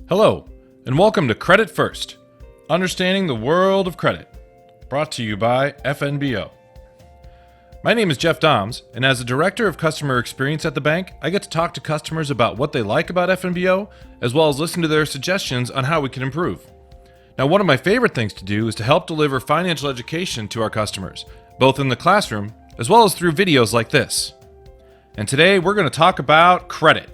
Hello, and welcome to Credit First, Understanding the World of Credit, brought to you by FNBO. My name is Jeff Doms, and as the Director of Customer Experience at the bank, I get to talk to customers about what they like about FNBO, as well as listen to their suggestions on how we can improve. Now, one of my favorite things to do is to help deliver financial education to our customers, both in the classroom as well as through videos like this. And today we're going to talk about credit.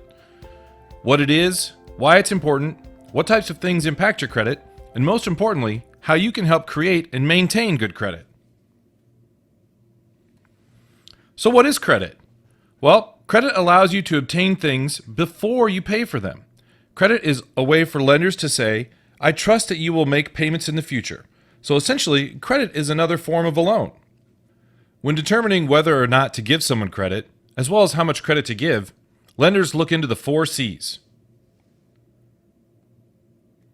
What it is, why it's important, what types of things impact your credit, and most importantly, how you can help create and maintain good credit. So what is credit? Well, credit allows you to obtain things before you pay for them. Credit is a way for lenders to say, I trust that you will make payments in the future. So essentially, credit is another form of a loan. When determining whether or not to give someone credit, as well as how much credit to give, lenders look into the 4 C's.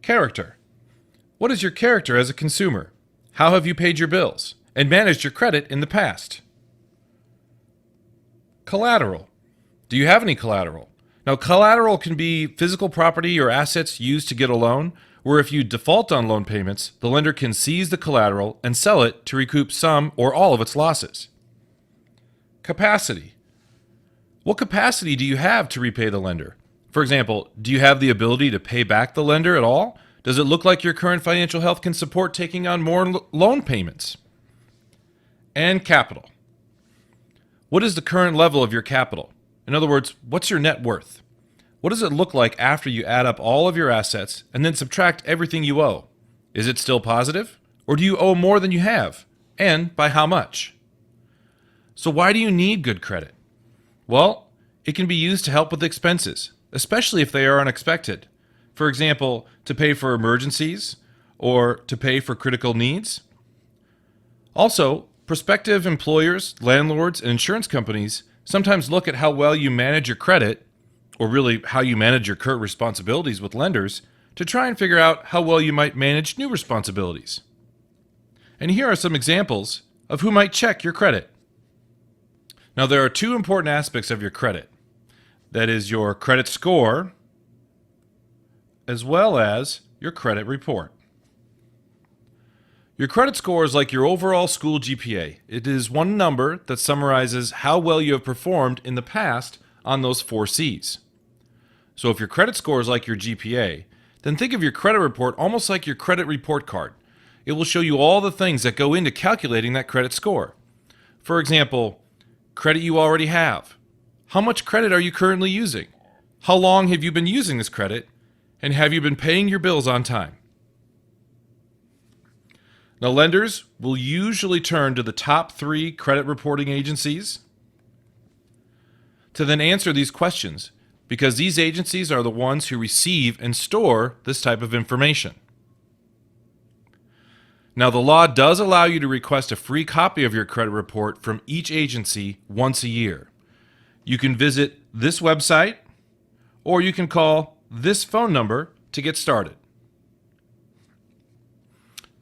Character. What is your character as a consumer? How have you paid your bills and managed your credit in the past? Collateral. Do you have any collateral? Now, collateral can be physical property or assets used to get a loan, where if you default on loan payments, the lender can seize the collateral and sell it to recoup some or all of its losses. Capacity. What capacity do you have to repay the lender? For example, do you have the ability to pay back the lender at all? Does it look like your current financial health can support taking on more loan payments? And capital. What is the current level of your capital? In other words, what's your net worth? What does it look like after you add up all of your assets and then subtract everything you owe? Is it still positive? Or do you owe more than you have? And by how much? So why do you need good credit? Well, it can be used to help with expenses, especially if they are unexpected. For example, to pay for emergencies or to pay for critical needs. Also, prospective employers, landlords, and insurance companies sometimes look at how well you manage your credit, or really how you manage your current responsibilities with lenders, to try and figure out how well you might manage new responsibilities. And here are some examples of who might check your credit. Now, there are 2 important aspects of your credit. That is your credit score, as well as your credit report. Your credit score is like your overall school GPA. It is one number that summarizes how well you have performed in the past on those 4 C's. So if your credit score is like your GPA, then think of your credit report almost like your credit report card. It will show you all the things that go into calculating that credit score. For example, credit you already have. How much credit are you currently using? How long have you been using this credit? And have you been paying your bills on time? Now, lenders will usually turn to the top 3 credit reporting agencies to then answer these questions, because these agencies are the ones who receive and store this type of information. Now, the law does allow you to request a free copy of your credit report from each agency once a year. You can visit this website, or you can call this phone number to get started.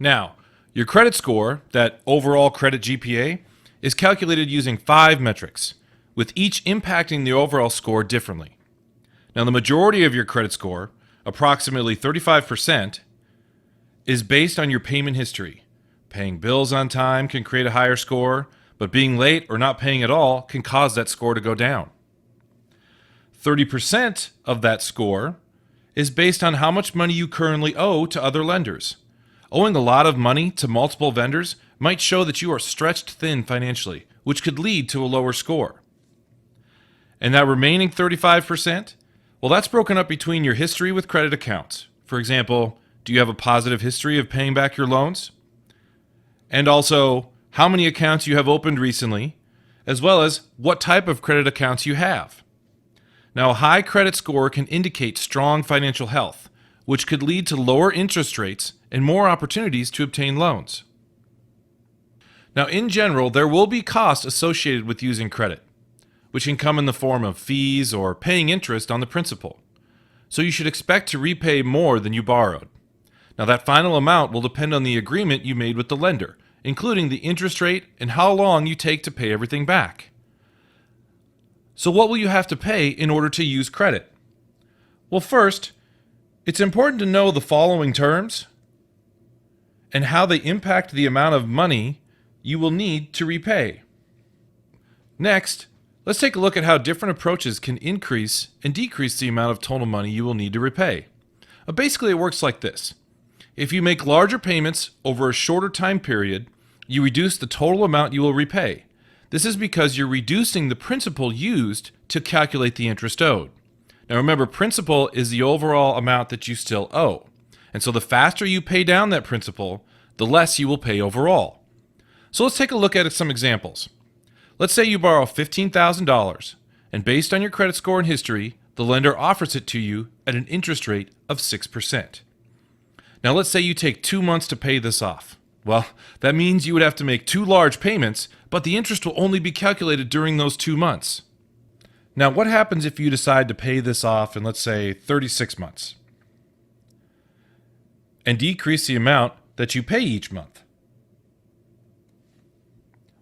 Now, your credit score, that overall credit GPA, is calculated using 5 metrics, with each impacting the overall score differently. Now, the majority of your credit score, approximately 35%, is based on your payment history. Paying bills on time can create a higher score, but being late or not paying at all can cause that score to go down. 30% of that score is based on how much money you currently owe to other lenders. Owing a lot of money to multiple vendors might show that you are stretched thin financially, which could lead to a lower score. And that remaining 35%, well, that's broken up between your history with credit accounts. For example, do you have a positive history of paying back your loans? And also, how many accounts you have opened recently, as well as what type of credit accounts you have. Now, a high credit score can indicate strong financial health, which could lead to lower interest rates and more opportunities to obtain loans. Now, in general, there will be costs associated with using credit, which can come in the form of fees or paying interest on the principal. So you should expect to repay more than you borrowed. Now, that final amount will depend on the agreement you made with the lender, including the interest rate and how long you take to pay everything back. So what will you have to pay in order to use credit? Well, first, It's important to know the following terms and how they impact the amount of money you will need to repay. Next, let's take a look at how different approaches can increase and decrease the amount of total money you will need to repay. Basically, it works like this. If you make larger payments over a shorter time period, you reduce the total amount you will repay. This is because you're reducing the principal used to calculate the interest owed. Now remember, principal is the overall amount that you still owe. And so the faster you pay down that principal, the less you will pay overall. So let's take a look at some examples. Let's say you borrow $15,000, and based on your credit score and history, the lender offers it to you at an interest rate of 6%. Now let's say you take 2 months to pay this off. Well, that means you would have to make 2 large payments, but the interest will only be calculated during those 2 months. Now, what happens if you decide to pay this off in, let's say, 36 months and decrease the amount that you pay each month?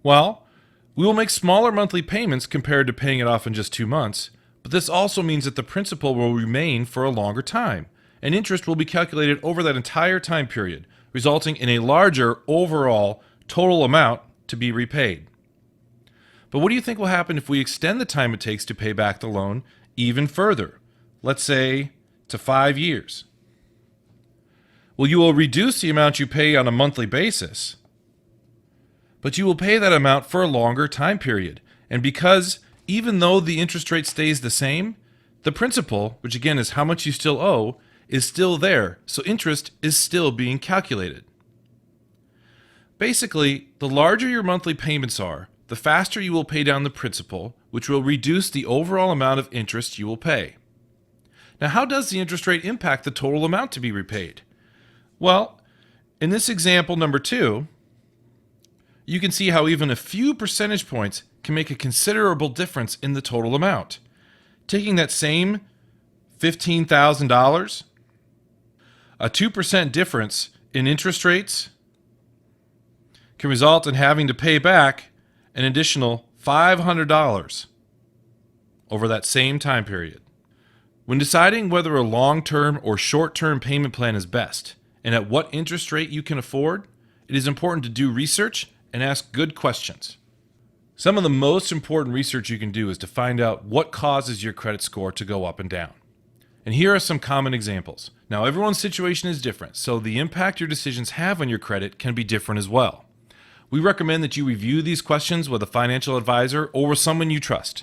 Well, we will make smaller monthly payments compared to paying it off in just 2 months, but this also means that the principal will remain for a longer time, and interest will be calculated over that entire time period, resulting in a larger overall total amount to be repaid. But what do you think will happen if we extend the time it takes to pay back the loan even further? Let's say to 5 years. Well, you will reduce the amount you pay on a monthly basis, but you will pay that amount for a longer time period. And because even though the interest rate stays the same, the principal, which again is how much you still owe, is still there, so interest is still being calculated. Basically, the larger your monthly payments are, the faster you will pay down the principal, which will reduce the overall amount of interest you will pay. Now, how does the interest rate impact the total amount to be repaid? Well, in this example number 2, you can see how even a few percentage points can make a considerable difference in the total amount. Taking that same $15,000, a 2% difference in interest rates can result in having to pay back an additional $500 over that same time period. When deciding whether a long-term or short-term payment plan is best and at what interest rate you can afford, it is important to do research and ask good questions. Some of the most important research you can do is to find out what causes your credit score to go up and down. And here are some common examples. Now, everyone's situation is different, so the impact your decisions have on your credit can be different as well. We recommend that you review these questions with a financial advisor or with someone you trust.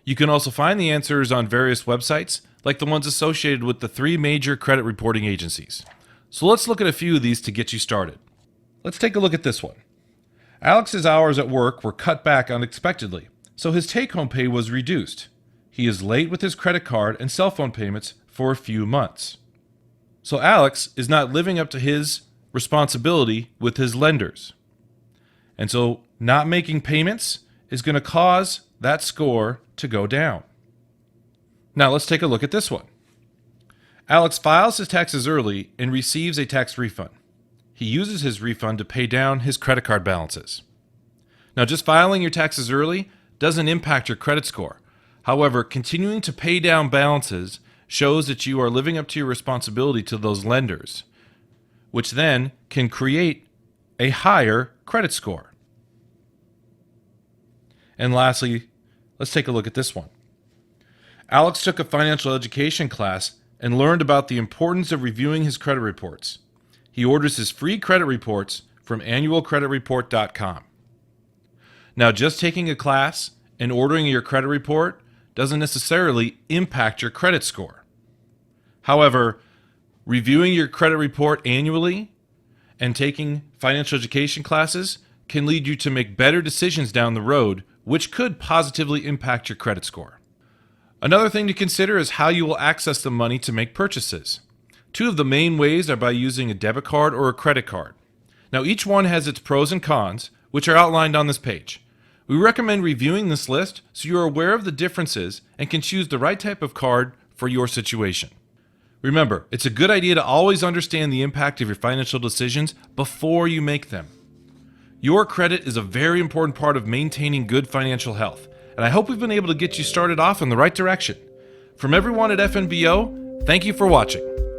You can also find the answers on various websites, like the ones associated with the 3 major credit reporting agencies. So let's look at a few of these to get you started. Let's take a look at this one. Alex's hours at work were cut back unexpectedly, so his take-home pay was reduced. He is late with his credit card and cell phone payments for a few months. So Alex is not living up to his responsibility with his lenders. And so not making payments is going to cause that score to go down. Now let's take a look at this one. Alex files his taxes early and receives a tax refund. He uses his refund to pay down his credit card balances. Now, just filing your taxes early doesn't impact your credit score. However, continuing to pay down balances shows that you are living up to your responsibility to those lenders, which then can create a higher credit score. And lastly, let's take a look at this one. Alex took a financial education class and learned about the importance of reviewing his credit reports. He orders his free credit reports from annualcreditreport.com. Now, just taking a class and ordering your credit report doesn't necessarily impact your credit score. However, reviewing your credit report annually and taking financial education classes can lead you to make better decisions down the road, which could positively impact your credit score. Another thing to consider is how you will access the money to make purchases. 2 of the main ways are by using a debit card or a credit card. Now, each one has its pros and cons, which are outlined on this page. We recommend reviewing this list so you are aware of the differences and can choose the right type of card for your situation. Remember, it's a good idea to always understand the impact of your financial decisions before you make them. Your credit is a very important part of maintaining good financial health, and I hope we've been able to get you started off in the right direction. From everyone at FNBO, thank you for watching.